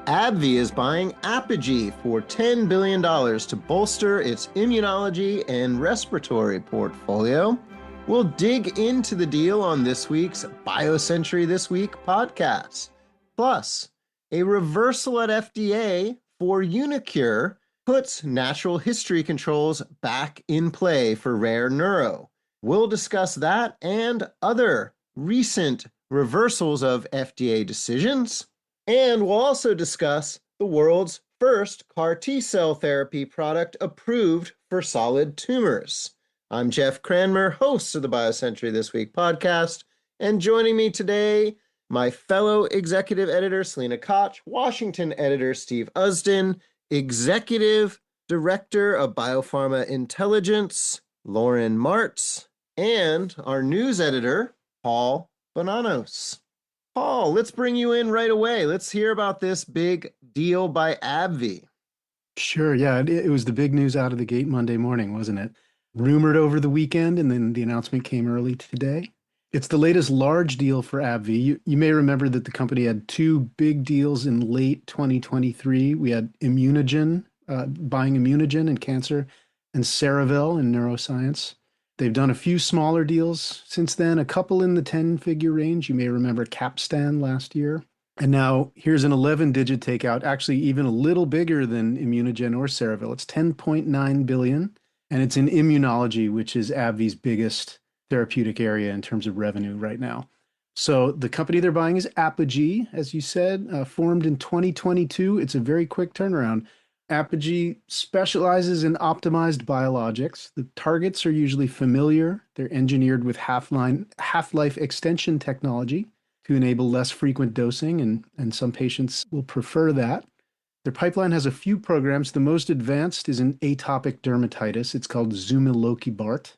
AbbVie is buying Apogee for $10 billion to bolster its immunology and respiratory portfolio. We'll dig into the deal on this week's BioCentury This Week podcast. Plus, a reversal at FDA for uniQure puts natural history controls back in play for rare neuro. We'll discuss that and other recent reversals of FDA decisions. And we'll also discuss the world's first CAR T-cell therapy product approved for solid tumors. I'm Jeff Cranmer, host of the BioCentury This Week podcast, and joining me today, my fellow executive editor, Selena Koch, Washington editor, Steve Usdin, executive director of Biopharma Intelligence, Lauren Martz, and our news editor, Paul Bonanos. Paul, let's bring you in right away. Let's hear about this big deal by AbbVie. Sure, yeah. It was the big news out of the gate Monday morning, wasn't it? Rumored over the weekend, and then the announcement came early today. It's the latest large deal for AbbVie. You may remember that the company had two big deals in late 2023. We had Immunogen, buying Immunogen in cancer, and Cerevel in neuroscience. They've done a few smaller deals since then, a couple in the 10-figure range. You may remember Capstan last year. And now here's an 11-digit takeout, actually even a little bigger than Immunogen or Cerevel. It's $10.9 billion, and it's in immunology, which is AbbVie's biggest therapeutic area in terms of revenue right now. So the company they're buying is Apogee, as you said, formed in 2022. It's a very quick turnaround. Apogee specializes in optimized biologics. The targets are usually familiar. They're engineered with half-life extension technology to enable less frequent dosing, and some patients will prefer that. Their pipeline has a few programs. The most advanced is in atopic dermatitis. It's called zumilokibart.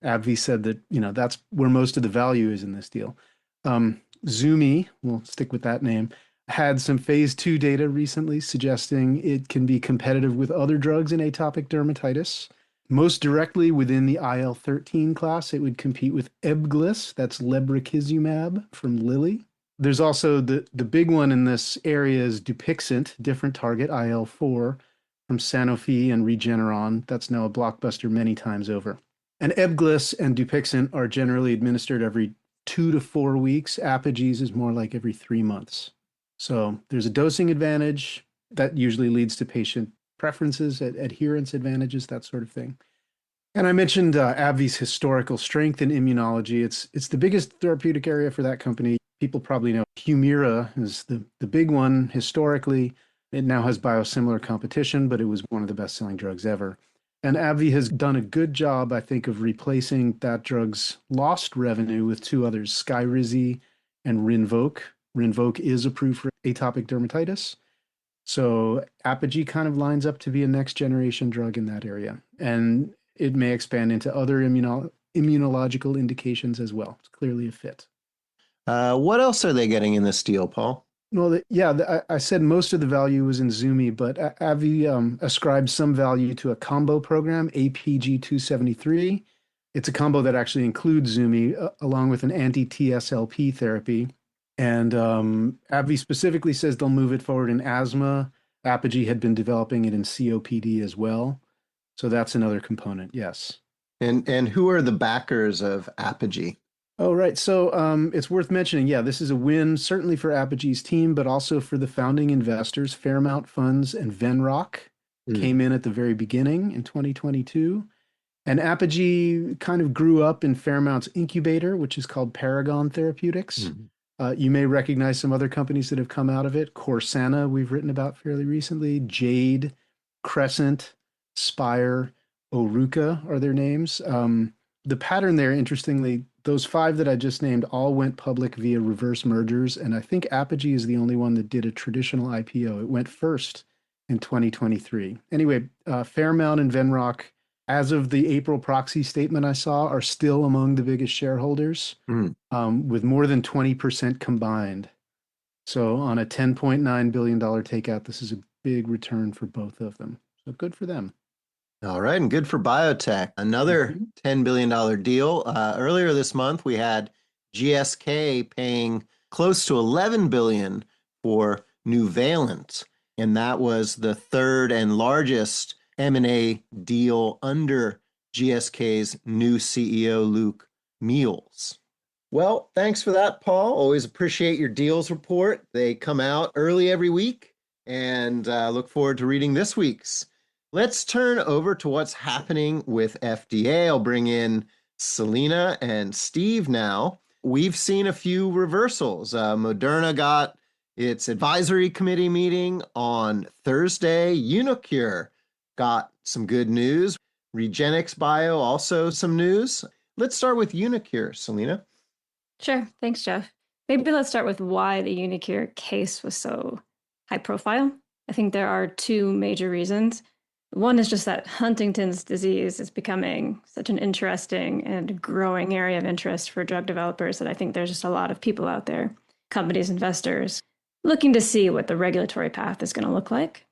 AbbVie said that, that's where most of the value is in this deal. Zumi, we'll stick with that name, had some phase 2 data recently suggesting it can be competitive with other drugs in atopic dermatitis. Most directly within the IL-13 class, it would compete with Ebglyss, that's lebrikizumab from Lilly. There's also the big one in this area is Dupixent, different target, IL-4, from Sanofi and Regeneron. That's now a blockbuster many times over. And Ebglyss and Dupixent are generally administered every 2 to 4 weeks. Apogee's is more like every 3 months. So there's a dosing advantage that usually leads to patient preferences, adherence advantages, that sort of thing. And I mentioned AbbVie's historical strength in immunology. It's the biggest therapeutic area for that company. People probably know Humira is the big one historically. It now has biosimilar competition, but it was one of the best-selling drugs ever. And AbbVie has done a good job, I think, of replacing that drug's lost revenue with two others, Skyrizi and Rinvoq. Rinvoq is approved for atopic dermatitis. So Apogee kind of lines up to be a next generation drug in that area. And it may expand into other immunological indications as well. It's clearly a fit. What else are they getting in this deal, Paul? Well, I said most of the value was in Zumi, but AbbVie ascribes some value to a combo program, APG 273. It's a combo that actually includes Zumi along with an anti-TSLP therapy. And AbbVie specifically says they'll move it forward in asthma. Apogee had been developing it in COPD as well. So that's another component, yes. And who are the backers of Apogee? Oh, right. So it's worth mentioning, this is a win certainly for Apogee's team, but also for the founding investors. Fairmount Funds and Venrock came in at the very beginning in 2022. And Apogee kind of grew up in Fairmount's incubator, which is called Paragon Therapeutics. Mm-hmm. You may recognize some other companies that have come out of it. Corsana, we've written about fairly recently. Jade, Crescent, Spire, Oruka are their names. The pattern there, interestingly, those 5 that I just named all went public via reverse mergers. And I think Apogee is the only one that did a traditional IPO. It went first in 2023. Anyway, Fairmount and Venrock, as of the April proxy statement I saw, are still among the biggest shareholders with more than 20% combined. So on a $10.9 billion takeout, this is a big return for both of them. So good for them. All right, and good for biotech. Another $10 billion deal. Earlier this month, we had GSK paying close to $11 billion for Nuvalent, and that was the third and largest M&A deal under GSK's new CEO, Luke Meals. Well, thanks for that, Paul. Always appreciate your deals report. They come out early every week, and look forward to reading this week's. Let's turn over to what's happening with FDA. I'll bring in Selena and Steve now. We've seen a few reversals. Moderna got its advisory committee meeting on Thursday. uniQure got some good news. REGENXBIO also some news. Let's start with uniQure, Selena. Sure. Thanks, Jeff. Maybe let's start with why the uniQure case was so high profile. I think there are two major reasons. One is just that Huntington's disease is becoming such an interesting and growing area of interest for drug developers that I think there's just a lot of people out there, companies, investors, looking to see what the regulatory path is going to look like.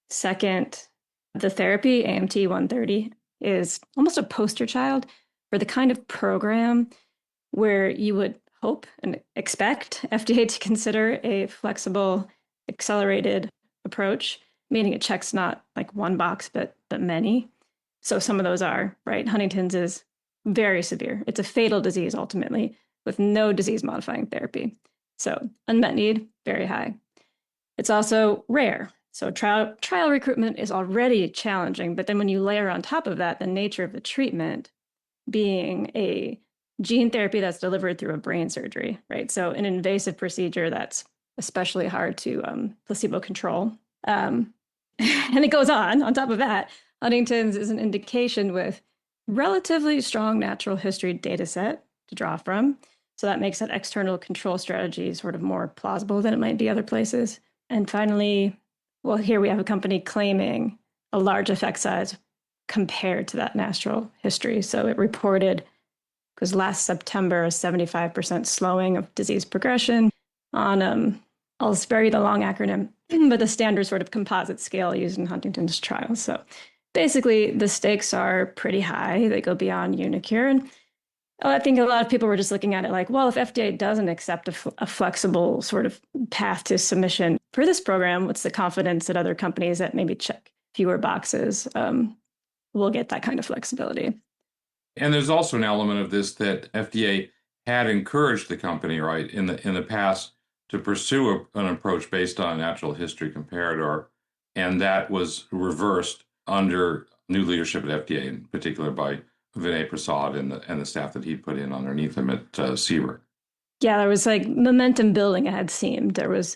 Second, the therapy, AMT-130, is almost a poster child for the kind of program where you would hope and expect FDA to consider a flexible, accelerated approach, meaning it checks not like one box, but many. So some of those are, right? Huntington's is very severe. It's a fatal disease ultimately with no disease-modifying therapy. So unmet need, very high. It's also rare. So trial recruitment is already challenging, but then when you layer on top of that the nature of the treatment being a gene therapy that's delivered through a brain surgery, right? So an invasive procedure that's especially hard to placebo control. And it goes on top of that, Huntington's is an indication with relatively strong natural history data set to draw from. So that makes that external control strategy sort of more plausible than it might be other places. And finally, well, here we have a company claiming a large effect size compared to that natural history. So it reported, because last September, a 75% slowing of disease progression on, I'll spare you the long acronym, but the standard sort of composite scale used in Huntington's trials. So basically, the stakes are pretty high. They go beyond uniQure. And I think a lot of people were just looking at it like, well, if FDA doesn't accept a flexible sort of path to submission for this program, what's the confidence that other companies that maybe check fewer boxes will get that kind of flexibility? And there's also an element of this that FDA had encouraged the company, right, in the past to pursue an approach based on a natural history comparator, and that was reversed under new leadership at FDA, in particular by Vinay Prasad and the staff that he put in underneath him at CBER. Yeah, there was like momentum building, it had seemed. There was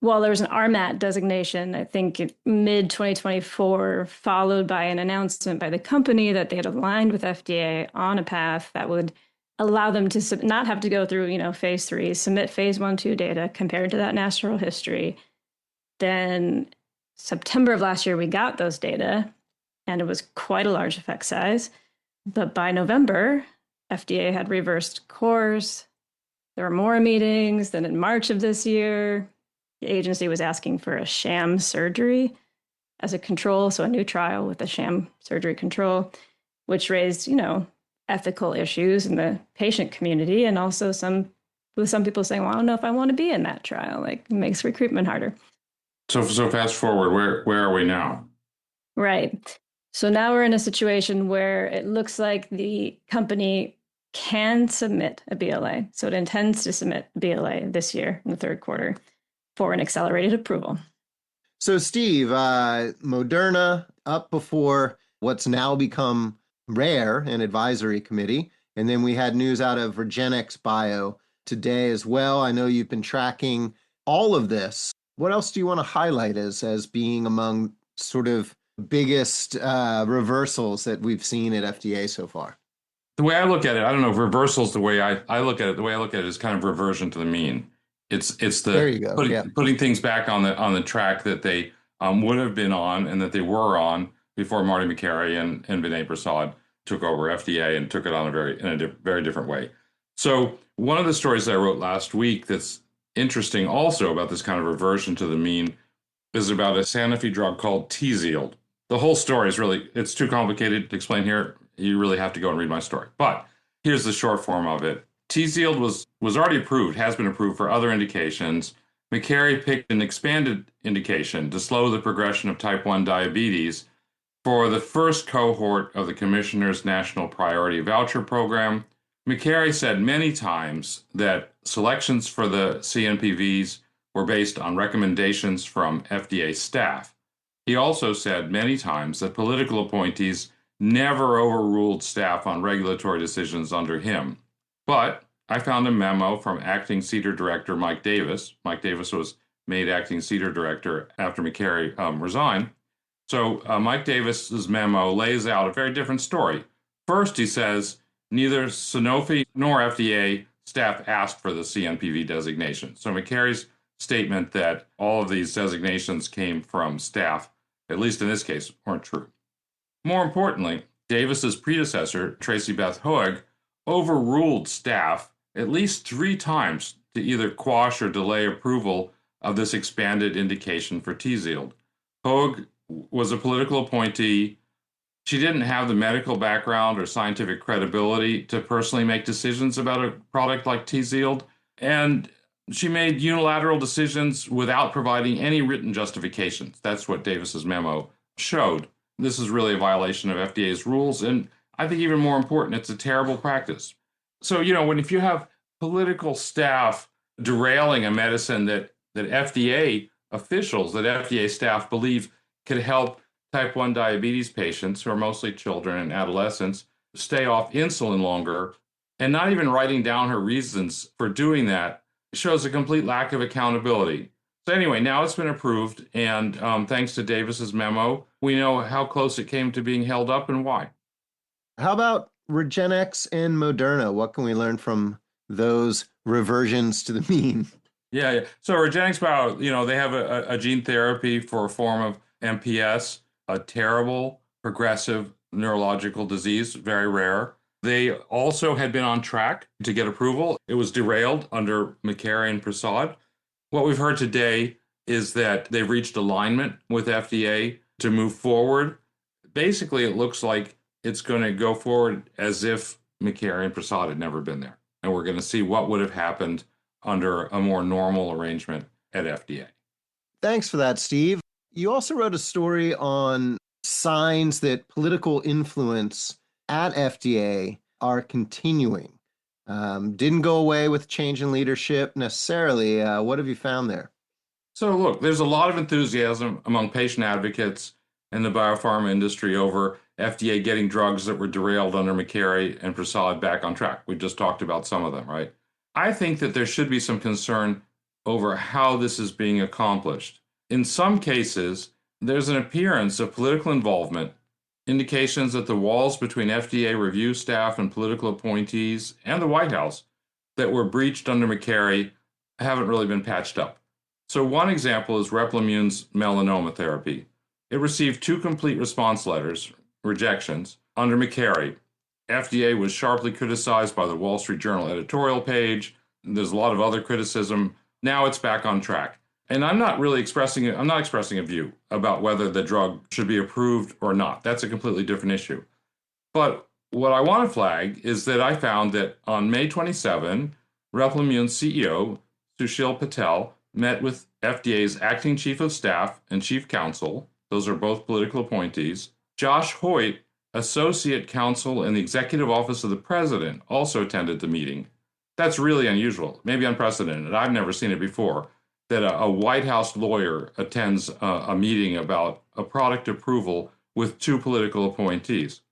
an RMAT designation, I think mid-2024, followed by an announcement by the company that they had aligned with FDA on a path that would allow them to not have to go through, phase 3, submit phase 1-2 data compared to that natural history. Then September of last year, we got those data, and it was quite a large effect size. But by November, FDA had reversed course. There were more meetings. Then in March of this year, the agency was asking for a sham surgery as a control, so a new trial with a sham surgery control, which raised, ethical issues in the patient community, and also with some people saying, well, I don't know if I want to be in that trial. Like, it makes recruitment harder. So fast forward, where are we now? Right. So now we're in a situation where it looks like the company can submit a BLA. So it intends to submit a BLA this year in the third quarter for an accelerated approval. So Steve, Moderna up before what's now become rare, an advisory committee. And then we had news out of REGENXBIO today as well. I know you've been tracking all of this. What else do you want to highlight as being among sort of biggest reversals that we've seen at FDA so far? The way I look at it, I don't know if reversals, the way I look at it, the way I look at it is kind of reversion to the mean. It's there you go. Putting things back on the track that they would have been on and that they were on before Marty Makary and Vinay Prasad took over FDA and took it on in a very different way. So one of the stories that I wrote last week that's interesting also about this kind of reversion to the mean is about a Sanofi drug called Tzield. The whole story is it's too complicated to explain here. You really have to go and read my story. But here's the short form of it. Tzield was already approved, has been approved for other indications. McCary picked an expanded indication to slow the progression of type 1 diabetes for the first cohort of the Commissioner's National Priority Voucher Program. McCary said many times that selections for the CNPVs were based on recommendations from FDA staff. He also said many times that political appointees never overruled staff on regulatory decisions under him. But I found a memo from acting CDER director Mike Davis. Mike Davis was made acting CDER director after McCary resigned. So Mike Davis's memo lays out a very different story. First, he says neither Sanofi nor FDA staff asked for the CNPV designation. So McCary's statement that all of these designations came from staff, at least in this case, weren't true. More importantly, Davis's predecessor, Tracy Beth Hoag, overruled staff at least 3 times to either quash or delay approval of this expanded indication for Tzield. Hoag was a political appointee. She didn't have the medical background or scientific credibility to personally make decisions about a product like Tzield, and she made unilateral decisions without providing any written justifications. That's what Davis's memo showed. This is really a violation of FDA's rules, and I think even more important, it's a terrible practice. So, if you have political staff derailing a medicine that FDA officials, that FDA staff believe could help type 1 diabetes patients, who are mostly children and adolescents, stay off insulin longer, and not even writing down her reasons for doing that, shows a complete lack of accountability. So anyway, now it's been approved, and thanks to Davis's memo, we know how close it came to being held up and why. How about Regenex and Moderna? What can we learn from those reversions to the mean? Yeah. So Regenex Bio, they have a gene therapy for a form of MPS, a terrible progressive neurological disease, very rare. They also had been on track to get approval. It was derailed under McCary and Prasad. What we've heard today is that they've reached alignment with FDA to move forward. Basically, it looks like it's going to go forward as if McCary and Prasad had never been there. And we're going to see what would have happened under a more normal arrangement at FDA. Thanks for that, Steve. You also wrote a story on signs that political influence at FDA are continuing. Didn't go away with change in leadership necessarily. What have you found there? So look, there's a lot of enthusiasm among patient advocates in the biopharma industry over FDA getting drugs that were derailed under McCary and Prasad back on track. We just talked about some of them, right? I think that there should be some concern over how this is being accomplished. In some cases, there's an appearance of political involvement, indications that the walls between FDA review staff and political appointees and the White House that were breached under McCary haven't really been patched up. So one example is Replimune melanoma therapy. It received 2 complete response letters, rejections, under McCary. FDA was sharply criticized by the Wall Street Journal editorial page. There's a lot of other criticism. Now it's back on track. And I'm not expressing a view about whether the drug should be approved or not. That's a completely different issue. But what I want to flag is that I found that on May 27, Replimune CEO Sushil Patel met with FDA's acting chief of staff and chief counsel. Those are both political appointees. Josh Hoyt, associate counsel in the executive office of the president, also attended the meeting. That's really unusual, maybe unprecedented. I've never seen it before, that a White House lawyer attends a meeting about a product approval with 2 political appointees.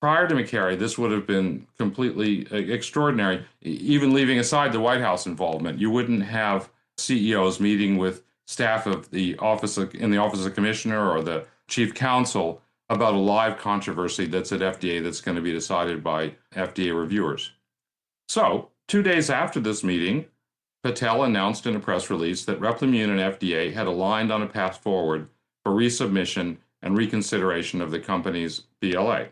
Prior to McCary, this would have been completely extraordinary, even leaving aside the White House involvement. You wouldn't have CEOs meeting with staff of the office of commissioner or the chief counsel about a live controversy that's at FDA that's going to be decided by FDA reviewers. So, 2 days after this meeting, Patel announced in a press release that Replimune and FDA had aligned on a path forward for resubmission and reconsideration of the company's BLA.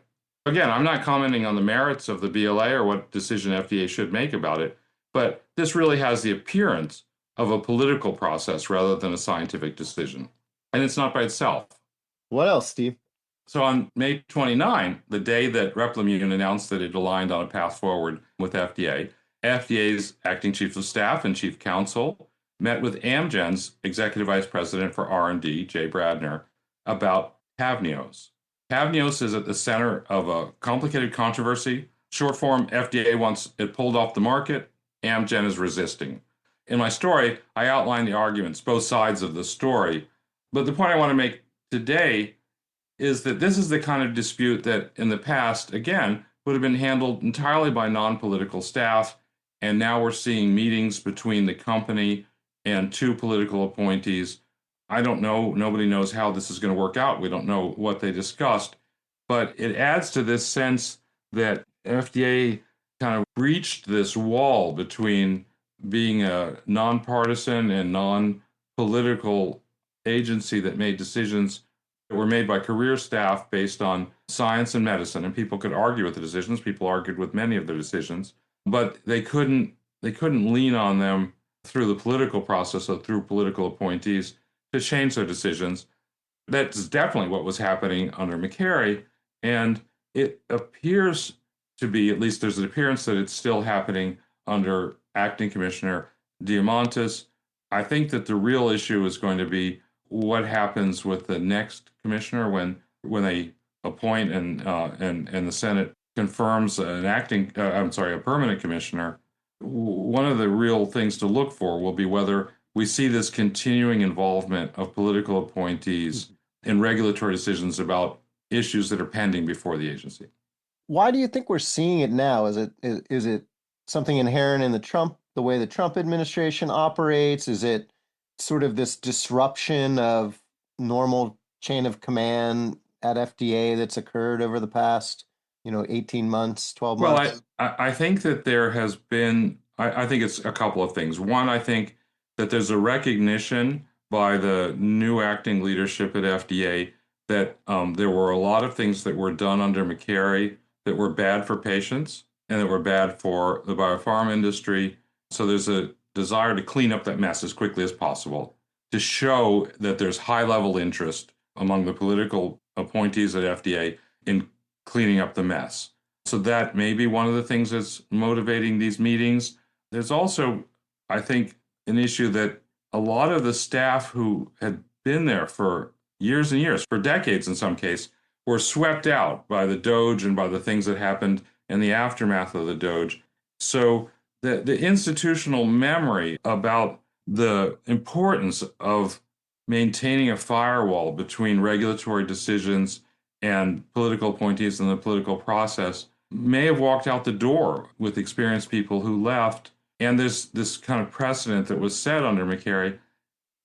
Again, I'm not commenting on the merits of the BLA or what decision FDA should make about it, but this really has the appearance of a political process rather than a scientific decision. And it's not by itself. What else, Steve? So on May 29, the day that Replimune announced that it aligned on a path forward with FDA, FDA's acting chief of staff and chief counsel met with Amgen's executive vice president for R&D, Jay Bradner, about Tavneos. Tavneos is at the center of a complicated controversy. Short form, FDA wants it pulled off the market. Amgen is resisting. In my story, I outline the arguments, both sides of the story. But the point I want to make today is that this is the kind of dispute that in the past, again, would have been handled entirely by non-political staff. And now we're seeing meetings between the company and two political appointees. I don't know. Nobody knows how this is going to work out. We don't know what they discussed. But it adds to this sense that FDA kind of breached this wall between being a nonpartisan and non-political agency that made decisions that were made by career staff based on science and medicine. And people could argue with the decisions. People argued with many of the decisions, but they couldn't lean on them through the political process or through political appointees to change their decisions. That's definitely what was happening under McCary. And it appears to be, at least there's an appearance that it's still happening under Acting Commissioner Diamantis. I think that the real issue is going to be what happens with the next commissioner when they appoint and the Senate confirms a permanent commissioner. One of the real things to look for will be whether we see this continuing involvement of political appointees in regulatory decisions about issues that are pending before the agency. Why do you think we're seeing it now? Is it something inherent in the way the Trump administration operates? Is it sort of this disruption of normal chain of command at FDA that's occurred over the past, 18 months, 12 months? Well, I think that there has been, I think it's a couple of things. One, I think that there's a recognition by the new acting leadership at FDA that there were a lot of things that were done under McCary that were bad for patients and that were bad for the biopharma industry. So there's a desire to clean up that mess as quickly as possible, to show that there's high-level interest among the political appointees at FDA in cleaning up the mess. So that may be one of the things that's motivating these meetings. There's also, I think, an issue that a lot of the staff who had been there for years and years, for decades in some case, were swept out by the Doge and by the things that happened in the aftermath of the Doge. So the institutional memory about the importance of maintaining a firewall between regulatory decisions and political appointees in the political process may have walked out the door with experienced people who left. And there's this kind of precedent that was set under McCary.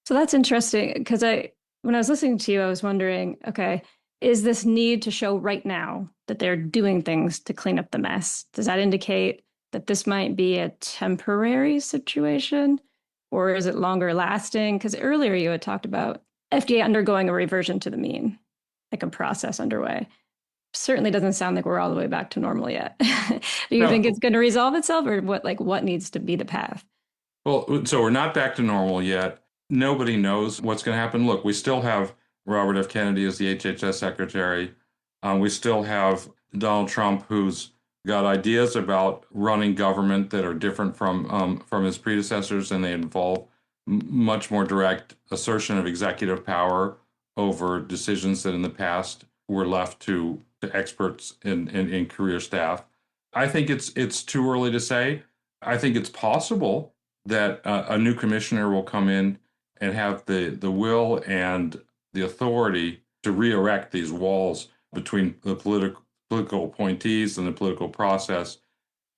So that's interesting, because when I was listening to you, I was wondering, okay, is this need to show right now that they're doing things to clean up the mess? Does that indicate that this might be a temporary situation, or is it longer lasting? Because earlier you had talked about FDA undergoing a reversion to the mean, like a process underway. Certainly doesn't sound like we're all the way back to normal yet. Do you think it's going to resolve itself, or what needs to be the path? Well, so we're not back to normal yet. Nobody knows what's going to happen. Look, we still have Robert F. Kennedy as the HHS secretary. We still have Donald Trump, who's got ideas about running government that are different from his predecessors, and they involve much more direct assertion of executive power over decisions that in the past were left to experts in career staff. I think it's too early to say. I think it's possible that a new commissioner will come in and have the will and the authority to re-erect these walls between the political appointees and the political process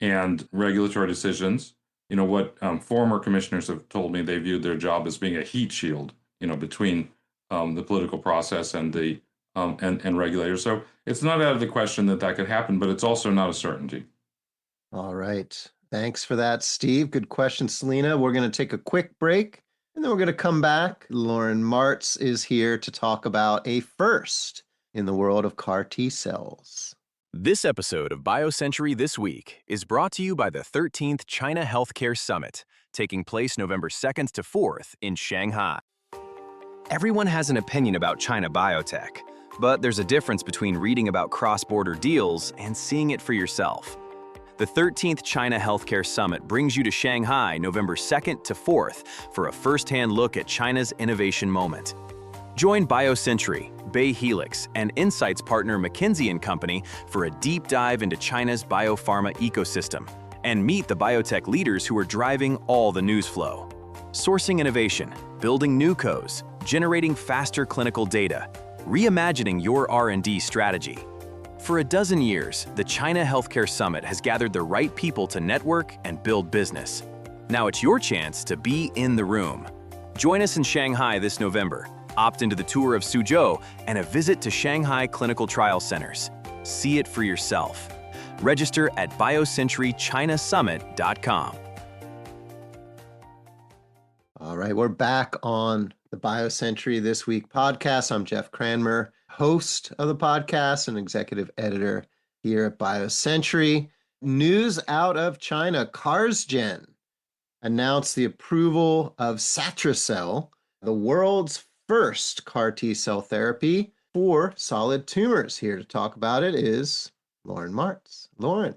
and regulatory decisions. What former commissioners have told me, they viewed their job as being a heat shield, between the political process and the and regulators. So it's not out of the question that could happen, but it's also not a certainty. All right. Thanks for that, Steve. Good question, Selena. We're going to take a quick break, and then we're going to come back. Lauren Martz is here to talk about a first in the world of CAR T cells. This episode of BioCentury This Week is brought to you by the 13th China Healthcare Summit, taking place November 2nd to 4th in Shanghai. Everyone has an opinion about China biotech, but there's a difference between reading about cross-border deals and seeing it for yourself. The 13th China Healthcare Summit brings you to Shanghai November 2nd to 4th for a first-hand look at China's innovation moment. Join BioCentury, Bay Helix, and Insights partner McKinsey & Company for a deep dive into China's biopharma ecosystem and meet the biotech leaders who are driving all the news flow. Sourcing innovation, building new cos, generating faster clinical data, reimagining your R&D strategy. For a dozen years, the China Healthcare Summit has gathered the right people to network and build business. Now it's your chance to be in the room. Join us in Shanghai this November. Opt into the tour of Suzhou and a visit to Shanghai Clinical Trial Centers. See it for yourself. Register at biocenturychinasummit.com. All right, we're back on the BioCentury This Week podcast. I'm Jeff Cranmer, host of the podcast and executive editor here at BioCentury. News out of China. CarsGen announced the approval of Satricel, the world's first CAR T-cell therapy for solid tumors. Here to talk about it is Lauren Martz. Lauren.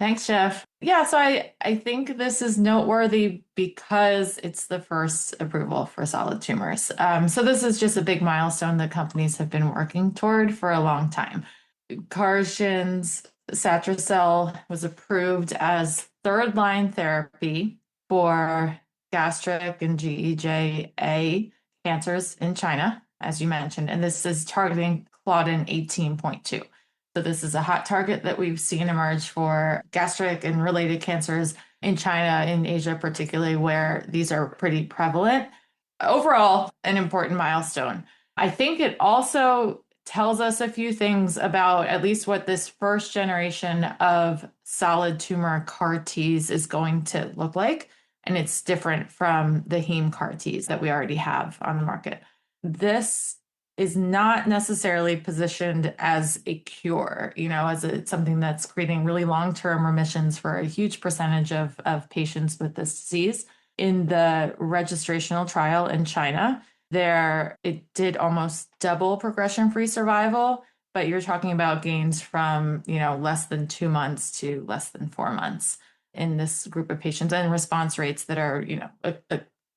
Thanks, Jeff. Yeah, so I think this is noteworthy because it's the first approval for solid tumors. So this is just a big milestone that companies have been working toward for a long time. CarsGen's Satricel was approved as third-line therapy for gastric and GEJ-A cancers in China, as you mentioned, and this is targeting Claudin 18.2. So this is a hot target that we've seen emerge for gastric and related cancers in China, in Asia particularly, where these are pretty prevalent. Overall, an important milestone. I think it also tells us a few things about at least what this first generation of solid tumor CAR Ts is going to look like. And it's different from the heme CAR Ts that we already have on the market. This is not necessarily positioned as a cure, as something that's creating really long-term remissions for a huge percentage of patients with this disease. In the registrational trial in China, it did almost double progression-free survival, but you're talking about gains from, less than 2 months to less than 4 months in this group of patients, and response rates that are,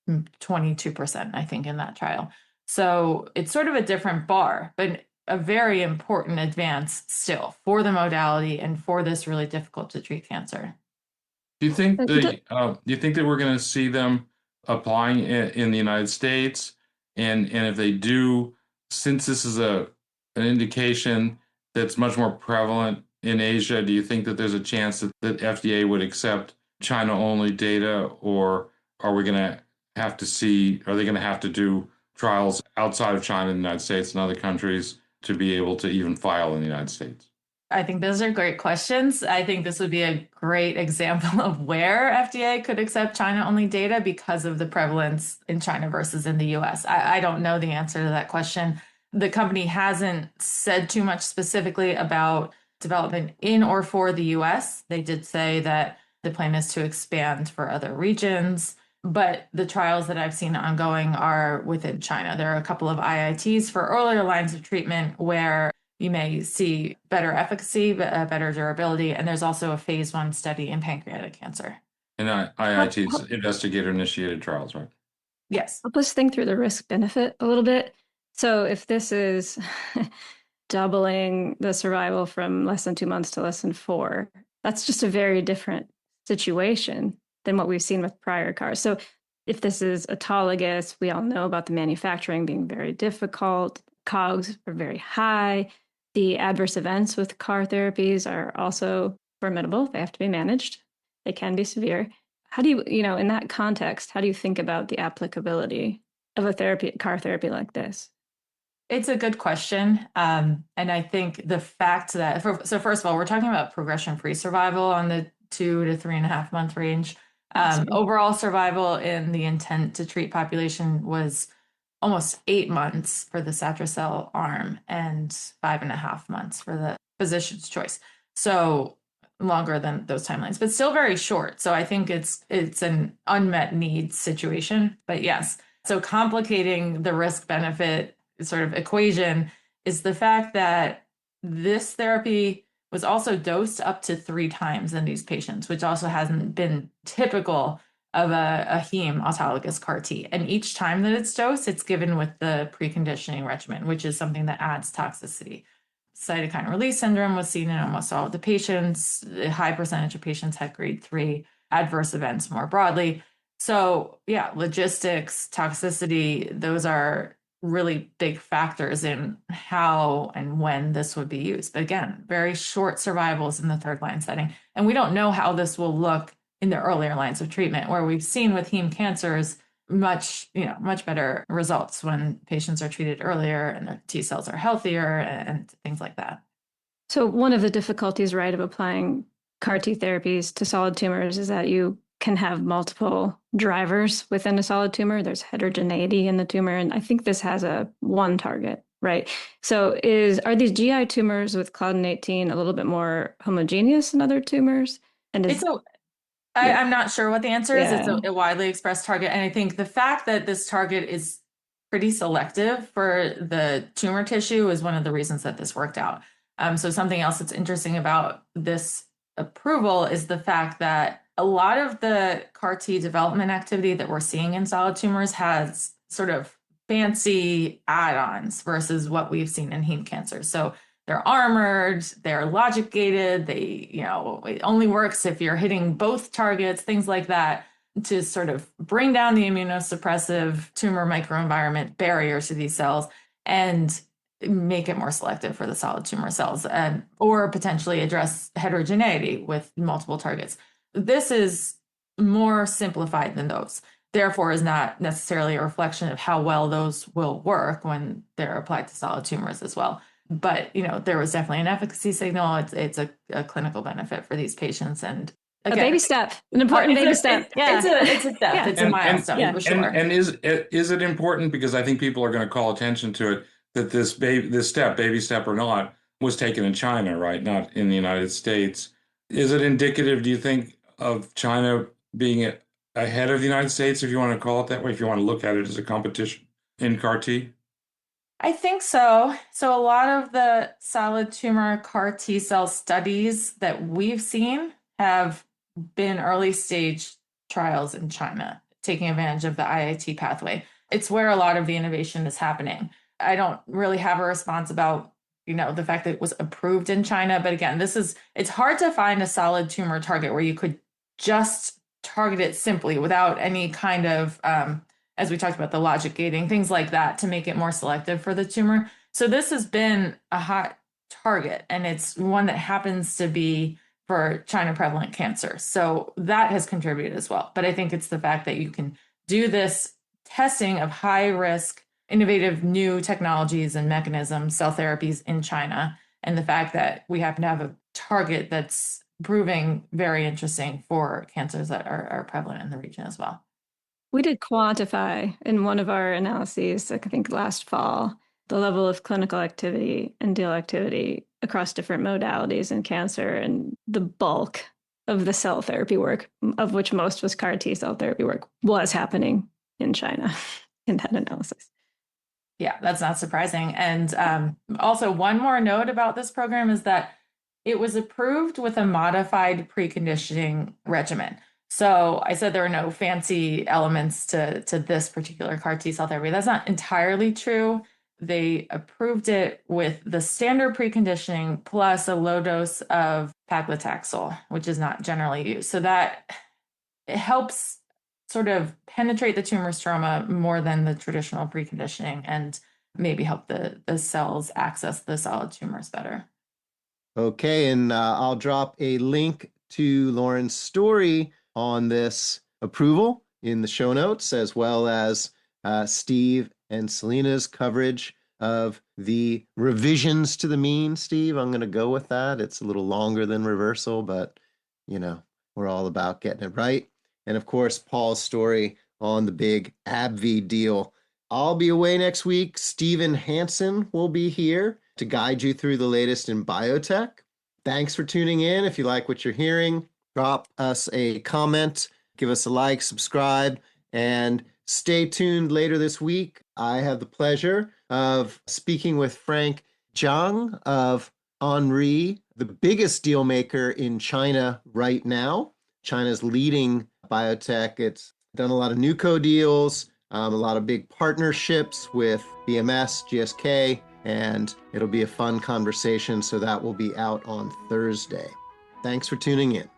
22%, I think, in that trial. So it's sort of a different bar, but a very important advance still for the modality and for this really difficult to treat cancer. Do you think that we're going to see them applying in the United States? And if they do, since this is an indication that's much more prevalent in Asia, do you think that there's a chance that FDA would accept China-only data, or are they going to have to do trials outside of China and the United States and other countries to be able to even file in the United States? I think those are great questions. I think this would be a great example of where FDA could accept China-only data because of the prevalence in China versus in the US. I don't know the answer to that question. The company hasn't said too much specifically about development in or for the US. They did say that the plan is to expand for other regions. But the trials that I've seen ongoing are within China. There are a couple of IITs for earlier lines of treatment where you may see better efficacy, better durability. And there's also a phase 1 study in pancreatic cancer. And IITs, investigator-initiated trials, right? Yes. Help us think through the risk-benefit a little bit. So if this is doubling the survival from less than 2 months to less than 4, that's just a very different situation than what we've seen with prior CARs. So if this is autologous, we all know about the manufacturing being very difficult. COGS are very high. The adverse events with CAR therapies are also formidable. They have to be managed. They can be severe. How do you, in that context, how do you think about the applicability of a CAR therapy like this? It's a good question. And I think the fact that, so first of all, we're talking about progression-free survival on the 2 to 3.5 month range. Overall survival in the intent to treat population was almost 8 months for the Satricel arm and 5.5 months for the physician's choice. So longer than those timelines, but still very short. So I think it's an unmet need situation. But yes, so complicating the risk benefit sort of equation is the fact that this therapy was also dosed up to 3 times in these patients, which also hasn't been typical of a heme autologous CAR T. And each time that it's dosed, it's given with the preconditioning regimen, which is something that adds toxicity. Cytokine release syndrome was seen in almost all of the patients. A high percentage of patients had grade 3 adverse events more broadly. So yeah, logistics, toxicity, those are really big factors in how and when this would be used. But again, very short survivals in the third line setting. And we don't know how this will look in the earlier lines of treatment, where we've seen with heme cancers much better results when patients are treated earlier and their T cells are healthier and things like that. So one of the difficulties, right, of applying CAR T therapies to solid tumors is that you can have multiple drivers within a solid tumor. There's heterogeneity in the tumor, and I think this has a one target, right? So are these GI tumors with Claudin 18 a little bit more homogeneous than other tumors? And I'm not sure what the answer is. It's Yeah. a widely expressed target. And I think the fact that this target is pretty selective for the tumor tissue is one of the reasons that this worked out. So something else that's interesting about this approval is the fact that a lot of the CAR T development activity that we're seeing in solid tumors has sort of fancy add-ons versus what we've seen in heme cancer. So they're armored, they're logic gated, it only works if you're hitting both targets, things like that, to sort of bring down the immunosuppressive tumor microenvironment barriers to these cells and make it more selective for the solid tumor cells, or potentially address heterogeneity with multiple targets. This is more simplified than those. Therefore, is not necessarily a reflection of how well those will work when they're applied to solid tumors as well. But, there was definitely an efficacy signal. It's a clinical benefit for these patients. And again, a baby step, an important baby step. Yeah. It's a step. Yeah. It's a milestone for sure. And is it important, because I think people are going to call attention to it, that this baby step or not, was taken in China, right? Not in the United States. Is it indicative, do you think, of China being ahead of the United States, if you want to call it that way, if you want to look at it as a competition in CAR T? I think so. So a lot of the solid tumor CAR T cell studies that we've seen have been early stage trials in China, taking advantage of the IIT pathway. It's where a lot of the innovation is happening. I don't really have a response about, the fact that it was approved in China. But again, it's hard to find a solid tumor target where you could just target it simply without any kind of, as we talked about, the logic gating, things like that, to make it more selective for the tumor. So this has been a hot target, and it's one that happens to be for China prevalent cancer. So that has contributed as well. But I think it's the fact that you can do this testing of high risk, innovative new technologies and mechanisms, cell therapies in China, and the fact that we happen to have a target that's proving very interesting for cancers that are prevalent in the region as well. We did quantify in one of our analyses, I think last fall, the level of clinical activity and deal activity across different modalities in cancer, and the bulk of the cell therapy work, of which most was CAR T cell therapy work, was happening in China in that analysis. Yeah, that's not surprising. And also, one more note about this program is that it was approved with a modified preconditioning regimen. So I said there are no fancy elements to this particular CAR T cell therapy. That's not entirely true. They approved it with the standard preconditioning plus a low dose of paclitaxel, which is not generally used. So that it helps sort of penetrate the tumor stroma more than the traditional preconditioning, and maybe help the cells access the solid tumors better. Okay, and I'll drop a link to Lauren's story on this approval in the show notes, as well as Steve and Selena's coverage of the revisions to the mean. Steve, I'm going to go with that. It's a little longer than reversal, but we're all about getting it right. And of course, Paul's story on the big AbbVie deal. I'll be away next week. Stephen Hansen will be here to guide you through the latest in biotech. Thanks for tuning in. If you like what you're hearing, drop us a comment, give us a like, subscribe, and stay tuned later this week. I have the pleasure of speaking with Frank Zhang of Henri, the biggest deal maker in China right now. China's leading biotech. It's done a lot of NewCo deals, a lot of big partnerships with BMS, GSK, and it'll be a fun conversation. So that will be out on Thursday. Thanks for tuning in.